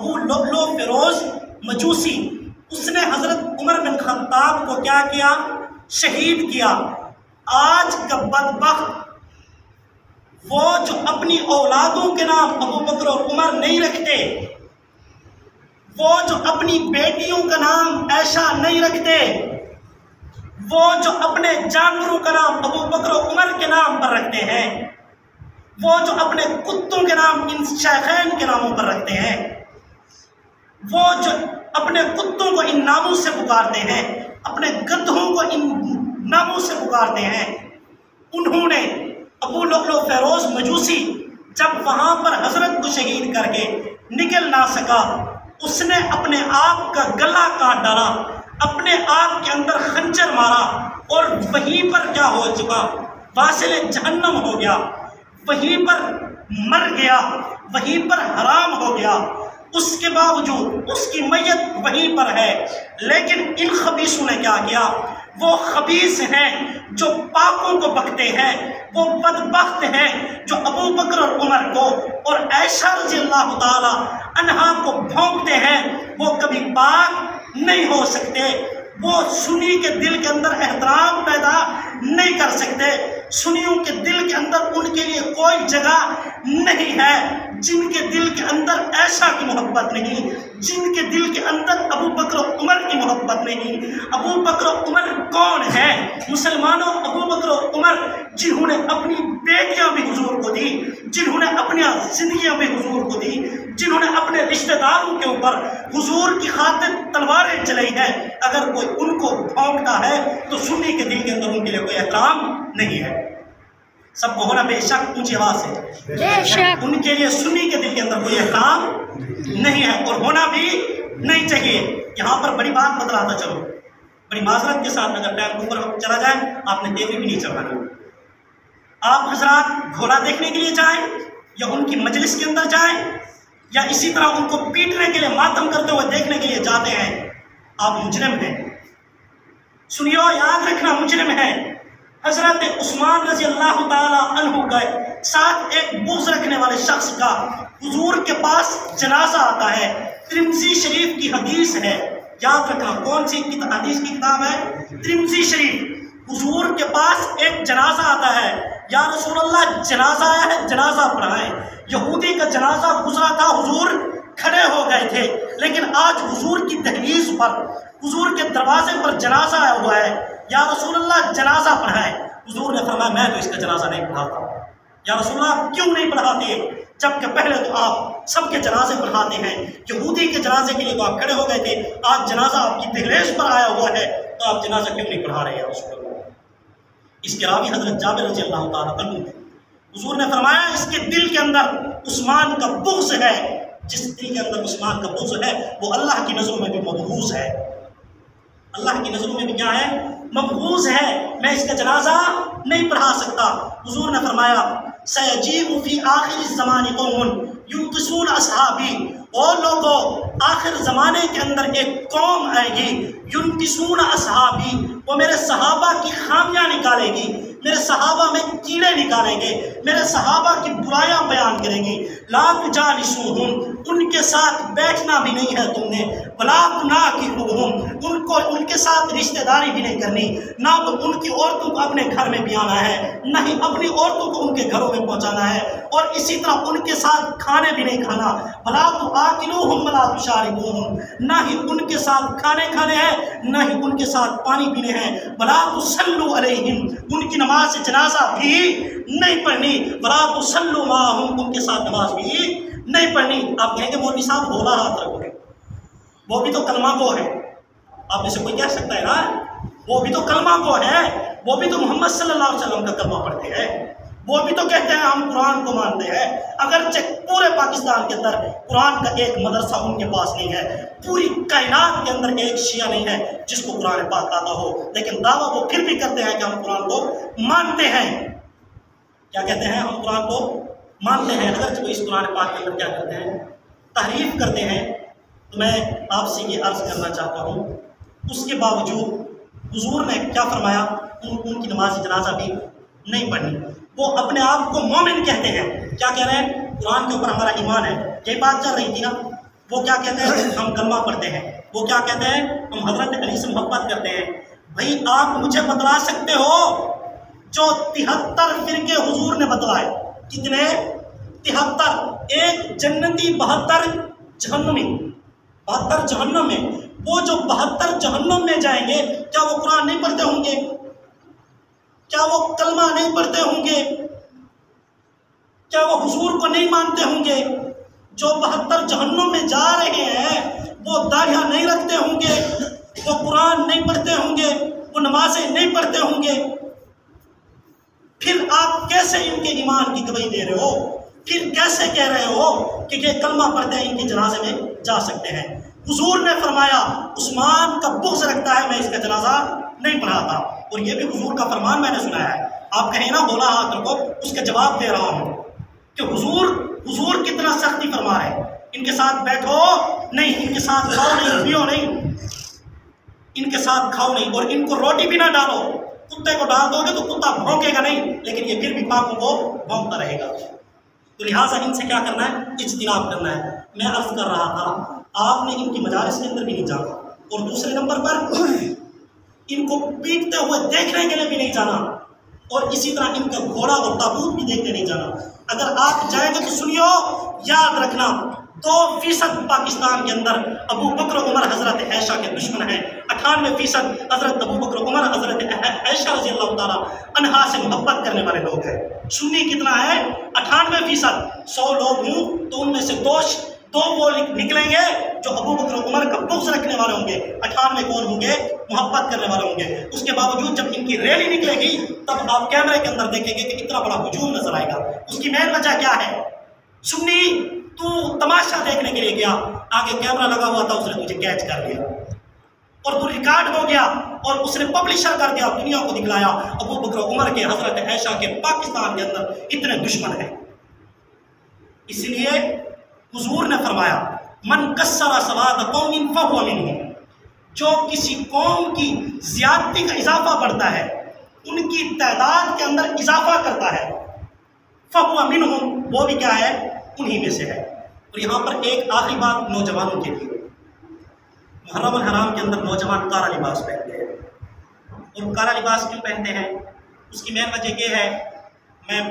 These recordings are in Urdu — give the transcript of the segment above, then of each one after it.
ابو لؤلؤ فیروز مجوسی، اس نے حضرت عمر بن خطاب کو کیا کیا؟ شہید کیا۔ آج کا بدبخت وہ جو اپنی اولادوں کے نام ابو بکر اور عمر نہیں رکھتے، وہ جو اپنی بیٹیوں کا نام عائشہ نہیں رکھتے، وہ جو اپنے جانوروں کا نام ابو بکر و عمر کے نام پر رکھتے ہیں، وہ جو اپنے کتوں کے نام ان شیخین کے ناموں پر رکھتے ہیں، وہ جو اپنے کتوں کو ان ناموں سے پکارتے ہیں، اپنے گدھوں کو ان ناموں سے پکارتے ہیں، انہوں نے ابو لؤلؤ فیروز مجوسی جب وہاں پر حضرت کو شہید کر کے نکل نہ سکا، اس نے اپنے آپ کا گلا کاٹ ڈالا، اپنے آپ کے اندر خنجر مارا، اور وہیں پر کیا ہو چکا؟ واصل جہنم ہو گیا، وہیں پر مر گیا، وہیں پر حرام ہو گیا۔ اس کے باوجود اس کی میت وہیں پر ہے، لیکن ان خبیثوں نے کیا کیا؟ وہ خبیث ہیں جو پاکوں کو بکتے ہیں، وہ بدبخت ہیں جو ابو بکر اور عمر کو اور عائشہ رضی اللہ تعالی عنہا کو بھونکتے ہیں، وہ کبھی پاک نہیں ہو سکتے، وہ سنی کے دل کے اندر احترام پیدا نہیں کر سکتے، سنیوں کے دل کے اندر ان کے لیے کوئی جگہ نہیں ہے، جن کے دل کے اندر عائشہ کی محبت نہیں، جن کے دل کے اندر ابو بکر و عمر کی محبت نہیں۔ ابو بکر و عمر کون ہے؟ مسلمانوں، ابو بکر و عمر جنہوں نے اپنی بیٹیاں بھی حضور کو دی، جنہوں نے اپنی زندگیاں بھی حضور کو دی، جنہوں نے اپنے رشتہ داروں کے اوپر حضور کی خاطر تلواریں چلائی ہیں، اگر کوئی ان کو بھونکتا ہے تو سنی کے دل کے اندر ان کے لیے کوئی احترام نہیں ہے۔ سب کو ہونا بے شک اونچی آواز سے، ان کے لیے سنی کے دل کے اندر کوئی احترام نہیں ہے، اور ہونا بھی نہیں چاہیے۔ یہاں پر بڑی بات بتلاتا چلو، بڑی معذرت کے ساتھ، اگر ٹائم اوپر چلا جائے آپ نے دیوی بھی نہیں چڑھانا۔ آپ حضرات گھوڑا دیکھنے کے لیے جائیں یا ان کی مجلس کے اندر جائیں یا اسی طرح ان کو پیٹنے کے لیے، ماتم کرتے ہوئے دیکھنے کے لیے جاتے ہیں، آپ مجرم ہیں۔ سنیو، یاد رکھنا، مجرم ہیں۔ حضرت عثمان رضی اللہ تعالی عنہ کا ساتھ ایک بغض رکھنے والے شخص کا حضور کے پاس جنازہ آتا ہے، ترمذی شریف کی حدیث ہے، یاد رکھنا کون سی حدیث کی کتاب ہے؟ ترمذی شریف۔ حضور کے پاس ایک جنازہ آتا ہے، یا رسول اللہ جنازہ آیا ہے، جنازہ پڑھائیں۔ یہودی کا جنازہ گزرا تھا، حضور کھڑے ہو گئے تھے، لیکن آج حضور کی دہلیز پر، حضور کے دروازے پر جنازہ آیا ہوا ہے، یا رسول اللہ جنازہ پڑھائیں۔ حضور نے فرمایا میں تو اس کا جنازہ نہیں پڑھاتا۔ یا رسول اللہ کیوں نہیں پڑھاتے؟ جبکہ پہلے تو آپ سب کے جنازے پڑھاتے ہیں، یہودی کے جنازے کے لیے تو آپ کھڑے ہو گئے تھے، آج جنازہ آپ کی دہلیز پر آیا ہوا ہے تو آپ جنازہ کیوں نہیں پڑھا رہے ہیں رسول اللہ؟ اس کے راوی حضرت جابر رضی اللہ تعالیٰ عنہ، حضور نے فرمایا اس کے دل کے اندر عثمان کا بغض ہے، جس دل کے اندر عثمان کا بغض ہے وہ اللہ کی نظروں میں بھی مبغوض ہے، اللہ کی نظروں میں بھی کیا ہے؟ مبغوض ہے، میں اس کا جنازہ نہیں پڑھا سکتا۔ حضور نے فرمایا سَيَجِيءُ فِي آخِرِ الزَّمَانِ قَوْمٌ يُنْقِصُونَ أَصْحَابِي، اور لوگوں آخر زمانے کے اندر ایک قوم آئے گی، يُنْقِصُونَ أَصْحَابِي، وہ میرے صحابہ کی خامیاں نکالے گی، میرے صحابہ میں کیڑے نکالیں گے، میرے صحابہ کی برائیاں بیان کریں گی۔ لا تجالسوہم، ان کے ساتھ بیٹھنا بھی نہیں ہے تم نے، ولا تناکحوہم، ان کو ان کے ساتھ رشتہ داری بھی نہیں کرنی، نہ تو ان کی عورتوں کو اپنے گھر میں بھی آنا ہے، نہ ہی اپنی عورتوں کو ان کے گھروں میں پہنچانا ہے، اور اسی طرح ان کے ساتھ کھانے بھی نہیں کھانا، ولا تآکلوہم ولا تشاربوہم، نہ ہی ان کے ساتھ کھانے کھانے ہیں، نہ ہی ان کے ساتھ پانی پینے ہیں، ولا تصلوا علیہم، ان کی نماز جنازہ بھی نہیں پڑھنی، ولا تصلوا معہم، ان کے ساتھ نماز بھی نہیں پڑھنی۔ آپ کہیں گے مولوی صاحب بولا ہاتھ رکھو گے، وہ بھی تو کلمہ گو ہے، آپ میں سے کوئی کہہ سکتا ہے نا، وہ بھی تو کلمہ گو ہے، وہ بھی تو محمد صلی اللہ علیہ وسلم کا کلمہ پڑھتے ہیں، وہ بھی تو کہتے ہیں ہم قرآن کو مانتے ہیں، اگرچہ پورے پاکستان کے اندر قرآن کا ایک مدرسہ ان کے پاس نہیں ہے، پوری کائنات کے اندر ایک شیعہ نہیں ہے جس کو قرآن پاک آتا ہو، لیکن دعویٰ وہ پھر بھی کرتے ہیں کہ ہم قرآن کو مانتے ہیں۔ کیا کہتے ہیں؟ ہم قرآن کو مانتے ہیں، اگرچہ وہ اس قرآن پاک کے اندر کیا کرتے ہیں؟ تحریف کرتے ہیں۔ تو میں آپ سے یہ عرض کرنا چاہتا ہوں، اس کے باوجود حضور نے کیا فرمایا؟ ان کی نماز جنازہ بھی نہیں پڑھنی۔ وہ اپنے آپ کو مومن کہتے ہیں، کیا کہہ رہے ہیں؟ قرآن کے اوپر ہمارا ایمان ہے، یہ بات چل رہی تھی نا، وہ کیا کہتے ہیں؟ ہم کلمہ پڑھتے ہیں. وہ کیا کہتے ہیں؟ ہم حضرت علی سے محبت کرتے ہیں. بھائی آپ مجھے بتلا سکتے ہو جو 73 فرقے حضور نے بتلائے؟ کتنے؟ 73. ایک جنتی، 72 جہنمی. 72 جہنم میں. وہ جو 72 جہنم میں جائیں گے، کیا وہ قرآن نہیں پڑھتے ہوں گے؟ کیا وہ کلمہ نہیں پڑھتے ہوں گے؟ کیا وہ حضور کو نہیں مانتے ہوں گے؟ جو 72 جہنم میں جا رہے ہیں وہ داڑھیاں نہیں رکھتے ہوں گے، وہ قرآن نہیں پڑھتے ہوں گے، وہ نمازیں نہیں پڑھتے ہوں گے. پھر آپ کیسے ان کے ایمان کی گواہی دے رہے ہو؟ پھر کیسے کہہ رہے ہو کہ یہ کلمہ پڑھتے ہیں ان کے جنازے میں جا سکتے ہیں؟ حضور نے فرمایا عثمان کا بغض رکھتا ہے، میں اس کا جنازہ نہیں پڑھاتا. اور یہ بھی حضور کا فرمان میں نے سنا ہے. آپ کہیں نا بولا ہاتھ رکھو، اس کا جواب دے رہا ہوں کہ حضور کتنا سختی فرما رہے ہیں. ان کے ساتھ بیٹھو نہیں، ان کے ساتھ کھاؤ نہیں، پیو نہیں، ان کے ساتھ کھاؤ نہیں، اور ان کو روٹی بھی نہ ڈالو. کتے کو ڈال دو گے تو کتا بھونکے گا نہیں، لیکن یہ پھر بھی پاکوں کو بھونکتا رہے گا. تو لہٰذا ان سے کیا کرنا ہے؟ اجتناب کرنا ہے. میں عرض کر رہا تھا آپ نے ان کی مجالس کے اندر بھی نہیں جانا، اور دوسرے نمبر پر ان کو پیٹتے ہوئے دیکھنے کے لیے بھی نہیں جانا، اور اسی طرح ان کا گھوڑا اور تابوت بھی دیکھنے نہیں جانا. اگر آپ جائیں گے تو سنیو، یاد رکھنا 2% پاکستان کے اندر ابو بکر و عمر حضرت عائشہ کے دشمن ہیں. 98% حضرت ابو بکر و عمر حضرت عائشہ رضی اللہ تعالیٰ عنہا سے محبت کرنے والے لوگ ہیں. سنی کتنا ہے؟ 98%. 100 لوگ ہوں تو ان میں سے دو وہ نکلیں گے جو ابو بکر و عمر کا بغض رکھنے والے ہوں گے. 98 کون ہوں گے؟ محبت کرنے والے ہوں گے. اس کے باوجود جب ان کی ریلی نکلے گی تب آپ کیمرے کے اندر دیکھیں گے کہ اتنا بڑا ہجوم نظر آئے گا. اس کی مین وجہ کیا ہے؟ سنی تو تماشا دیکھنے کے لیے گیا، آگے کیمرہ لگا ہوا تھا، اس نے تجھے کیچ کر لیا اور تو ریکارڈ ہو گیا، اور اس نے پبلشر کر دیا، دنیا کو دکھلایا ابو بکر و عمر کے حضرت عائشہ کے پاکستان کے اندر اتنے دشمن ہیں. اس لیے حضور نے فرمایا من کسر سواد قوم فہو منہم، جو کسی قوم کی زیادتی کا اضافہ بڑھتا ہے، ان کی تعداد کے اندر اضافہ کرتا ہے، فہو منہم، وہ بھی کیا ہے؟ انہی میں سے ہے. اور یہاں پر ایک آخری بات نوجوانوں کے لیے. محرم الحرام کے اندر نوجوان کالا لباس پہنتے ہیں، اور کالا لباس کیوں پہنتے ہیں؟ اس کی مین وجہ یہ ہے، میں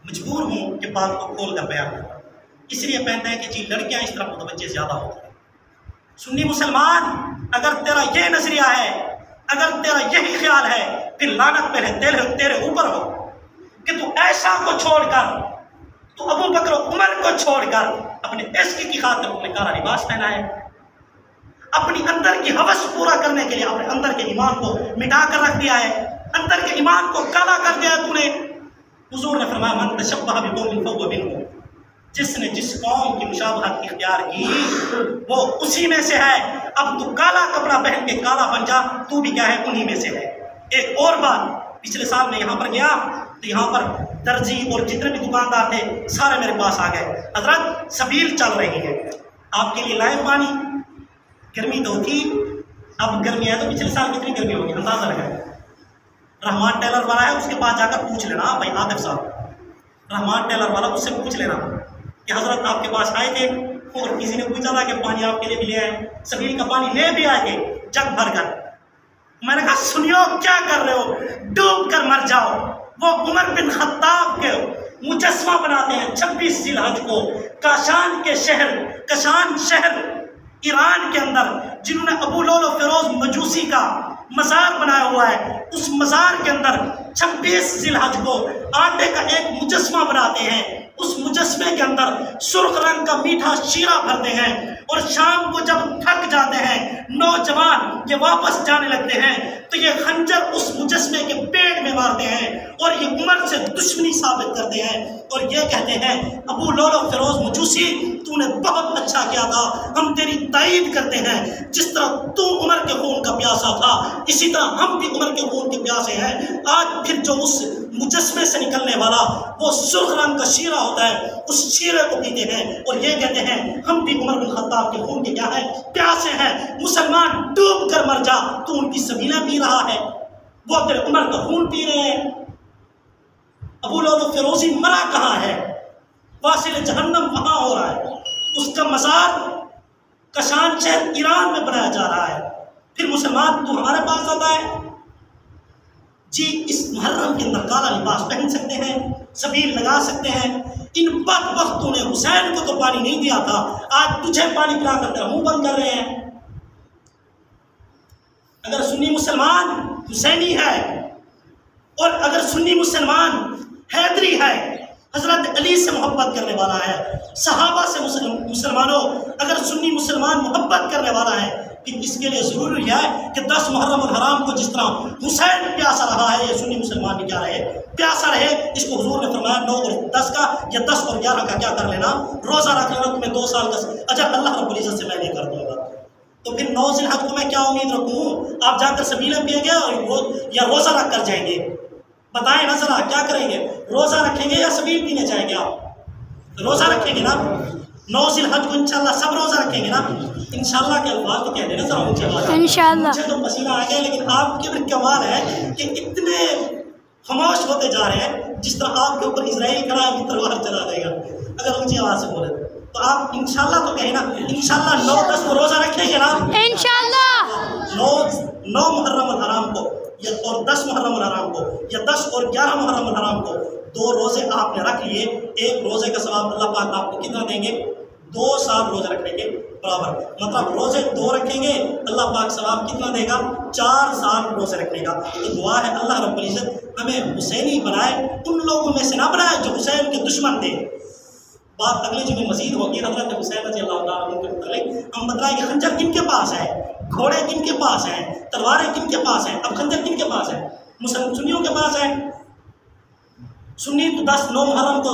مجبور ہوں کہ بات کو کھول کر بیان کروں. اس لیے پہنتے ہیں کہ جی لڑکیاں اس طرح متوجہ زیادہ ہوتی ہیں. سنی مسلمان، اگر تیرا یہ نظریہ ہے، اگر تیرا یہی خیال ہے، پھر لعنت پہلے تیرے اوپر ہو کہ تو عائشہ کو چھوڑ کر، تو ابو بکر و عمر کو چھوڑ کر اپنے عشق کی خاطر اپنے کالا لباس پہنا ہے، اپنی اندر کی ہوس پورا کرنے کے لیے اپنے اندر کے ایمان کو مٹا کر رکھ دیا ہے، اندر کے ایمان کو کالا کر دیا تو نے. حضور نے فرمایا من تشبہ بقوم فہو منہم، جس نے جس قوم کی مشابہت اختیار کی وہ اسی میں سے ہے. اب تو کالا کپڑا پہن کے کالا بن جا، تو بھی کیا ہے؟ انہی میں سے ہے. ایک اور بات، پچھلے سال میں یہاں پر گیا تو یہاں پر درزی اور جتنے بھی دکاندار تھے سارے میرے پاس آ گئے، حضرت سبیل چل رہی ہے، آپ کے لیے لائے پانی. گرمی تو تھی، اب گرمی ہے تو پچھلے سال کتنی گرمی ہوگی اندازہ لگائے. رحمان ٹیلر والا ہے، اس کے پاس جا کر پوچھ لینا بھائی عاطف صاحب، رحمان ٹیلر والا، اس سے پوچھ لینا کہ حضرت آپ کے پاس آئے تھے اور کسی نے پوچھا تھا کہ پانی آپ کے لیے بھی لے آئے، سبیل کا پانی لے بھی آئے تھے جگ بھر کر. میں نے کہا سنیو کیا کر رہے ہو، ڈوب کر مر جاؤ. وہ عمر بن خطاب کے مجسمہ بناتے ہیں 26 ذی الحج کو کشان شہر ایران کے اندر، جنہوں نے ابو لولو فیروز مجوسی کا مزار بنایا ہوا ہے. اس مزار کے اندر 26 ذی الحج کو آٹے کا ایک مجسمہ بناتے ہیں. اس مجسمے کے اندر سرخ رنگ کا میٹھا شیرہ بھرتے ہیں، اور شام کو جب تھک جاتے ہیں نوجوان یہ واپس جانے لگتے ہیں تو یہ خنجر اس مجسمے کے پیٹ میں مارتے ہیں اور یہ عمر سے دشمنی ثابت کرتے ہیں اور یہ کہتے ہیں ابو لولو فیروز مجوسی تو نے بہت اچھا کیا تھا، ہم تیری تائید کرتے ہیں. جس طرح تو عمر کے خون کا پیاسا تھا اسی طرح ہم بھی عمر کے خون کے پیاسے ہیں. آج پھر جو اس مجسمے سے نکلنے والا وہ سرخ رنگ کا شیرہ ہوتا ہے، اس شیرے کو پیتے ہیں اور یہ کہتے ہیں ہم بھی عمر بن خطاب کے خون کے کیا ہے؟ پیاسے ہیں. مسلمان ڈوب کر مر جا، تو ان کی سبیلیں پی رہا ہے، وہ تیرے عمر کا خون پی رہے ہیں. ابو لولو فیروزی مرا کہاں ہے؟ واصل جہنم وہاں ہو رہا ہے، اس کا مزار کشان شہر ایران میں بنایا جا رہا ہے، پھر مسلمان تو ہمارے پاس آتا ہے جی اس محرم کے اندر کالا لباس پہن سکتے ہیں، سبیل لگا سکتے ہیں۔ ان بدبختوں نے حسین کو تو پانی نہیں دیا تھا، آج تجھے پانی پلا کر تیرا منہ بند کر رہے ہیں۔ اگر سنی مسلمان حسینی ہے اور اگر سنی مسلمان حیدری ہے، حضرت علی سے محبت کرنے والا ہے، صحابہ سے مسلمانوں اگر سنی مسلمان محبت کرنے والا ہے، پھر اس کے لیے ضروری ہے کہ 10 محرم الحرام کو جس طرح حسین پیاسا رہا ہے، یہ سنی مسلمان بھی کیا رہے، پیاسا رہے۔ اس کو حضور نے فرمایا 9 اور 10 کا یا 10 اور 11 کا کیا کر لینا، روزہ رکھ لینا، تمہیں 2 سال کا اجر اللہ رب العزت سے میں نہیں کر دوں گا۔ تو پھر 9 ذی الحج کو میں کیا امید رکھوں؟ آپ جا کر سبیلیں پیئیں گے یا روزہ رکھ کر جائیں گے؟ بتائیں نا ذرا، کیا کریں گے؟ روزہ رکھیں گے یا سبیل پینے جائیں گے؟ آپ روزہ رکھیں گے نا؟ 9 ذی الحج کو انشاءاللہ سب روزہ رکھیں گے نا؟ انشاءاللہ کے الفاظ تو کہہ دیں نا ذرا اونچے آواز۔ انشاءاللہ مجھے تو پسینہ آ گیا، لیکن آپ کے بھی کمال ہے کہ اتنے خاموش ہوتے جا رہے ہیں، جس طرح آپ کے اوپر اسرائیل کھڑا ہے تلوار چلا دے گا اگر اونچی آواز سے بولے تو آپ انشاءاللہ تو کہیں نا، انشاءاللہ 9-10 کو روزہ رکھیں گے نا؟ انشاءاللہ 9 محرم الحرام کو یا اور 10 محرم الحرام کو یا 10 اور 11 محرم الحرام کو 2 روزے آپ نے رکھ لیے، ایک روزے کا ثواب اللہ پاک آپ کو کتنا دیں گے؟ 2 سال روزے رکھنے کے برابر۔ مطلب روزے 2 رکھیں گے اللہ پاک ثواب کتنا دے گا؟ 4 سال روزے رکھنے کا۔ تو دعا ہے اللہ رب العزت ہمیں حسینی بنائے، ان لوگوں میں سے نہ بنائے جو حسین کے دشمن تھے۔ بات اگلے جو میں مزید ہوگی حضرت حسین رضی اللہ تعالیٰ عنہ کے متعلق، ہم بتلائیں کہ خنجر کن کے پاس ہے، گھوڑے کن کے پاس ہیں، تلواریں کن کے پاس ہیں، اب خنجر کن کے پاس ہے؟ سنیوں کے پاس ہے۔ سنی تو 9 محرم کو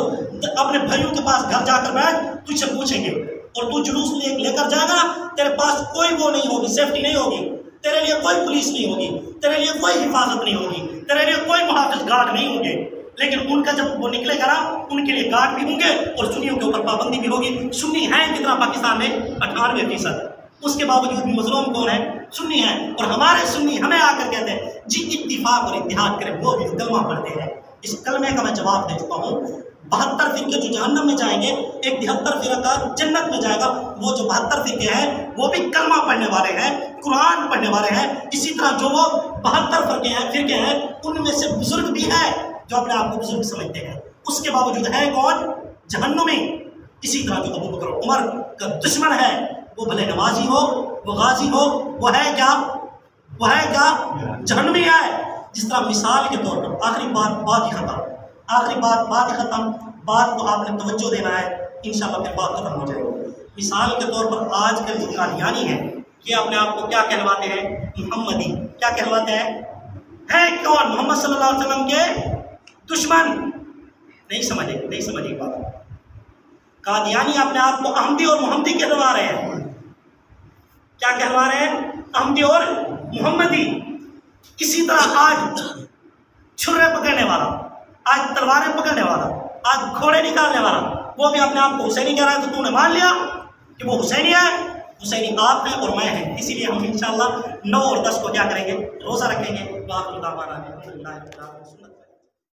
اپنے بھائیوں کے پاس گھر جا کر بیٹھ، تجھ سے پوچھیں گے اور تو جلوس لے کر جائے گا، تیرے پاس کوئی وہ نہیں ہوگی، سیفٹی نہیں ہوگی، تیرے لیے کوئی پولیس نہیں ہوگی، تیرے لیے کوئی حفاظت نہیں ہوگی، تیرے لیے کوئی محافظ گارڈ نہیں ہوں گے۔ لیکن ان کا جب وہ نکلے گا نا، ان کے لیے گارڈ بھی ہوں گے اور سنیوں کے اوپر پابندی بھی ہوگی۔ سنی ہیں کتنا پاکستان میں؟ 98%۔ اس کے باوجود بھی مظلوم کون ہے؟ سنی ہیں۔ اور ہمارے سنی ہمیں آ کر کہتے ہیں جی اتفاق اور اتحاد کریں، وہ بھی کلمہ پڑھتے ہیں۔ اس کلمے کا میں جواب دے چکا ہوں۔ 72 فرقے جو جہنم میں جائیں گے، ایک 73 فرقہ جنت میں جائے گا۔ وہ جو 72 فرقے ہیں وہ بھی کلمہ پڑھنے والے ہیں، قرآن پڑھنے والے ہیں۔ اسی طرح جو وہ 72 فرقے ہیں ان میں سے بزرگ بھی ہیں جو اپنے آپ کو بزرگ سمجھتے ہیں، اس کے باوجود ہے کون؟ جہنمی۔ اسی طرح جو ابو بکر عمر کا دشمن ہے، وہ بھلے نمازی ہو، وہ غازی ہو، وہ ہے کیا جہنمی ہے۔ جس طرح مثال کے طور پر آخری بات ہی ختم، بات کو آپ نے توجہ دینا ہے، انشاءاللہ پھر بات ختم ہو جائے گی۔ مثال کے طور پر آج کل جو قادیانی ہیں، یہ اپنے آپ کو کیا کہلواتے ہیں؟ محمدی۔ کیا کہلواتے ہیں کون؟ محمد صلی اللہ علیہ وسلم کے دشمن۔ نہیں سمجھے بات۔ قادیانی اپنے آپ کو احمدی اور محمدی کہلوا رہے ہیں۔ کیا کہلوا رہے ہیں؟ احمدی اور محمدی۔ اسی طرح آج چھرے پکڑنے والا، آج تلواریں پکڑنے والا، آج گھوڑے نکالنے والا، وہ بھی اپنے آپ کو حسینی کہہ رہا ہے۔ تو نے مان لیا کہ وہ حسینی ہے؟ حسینی آپ ہیں اور میں ہیں۔ اسی لیے ہم انشاءاللہ 9 اور 10 کو کیا کریں گے؟ روزہ رکھیں گے۔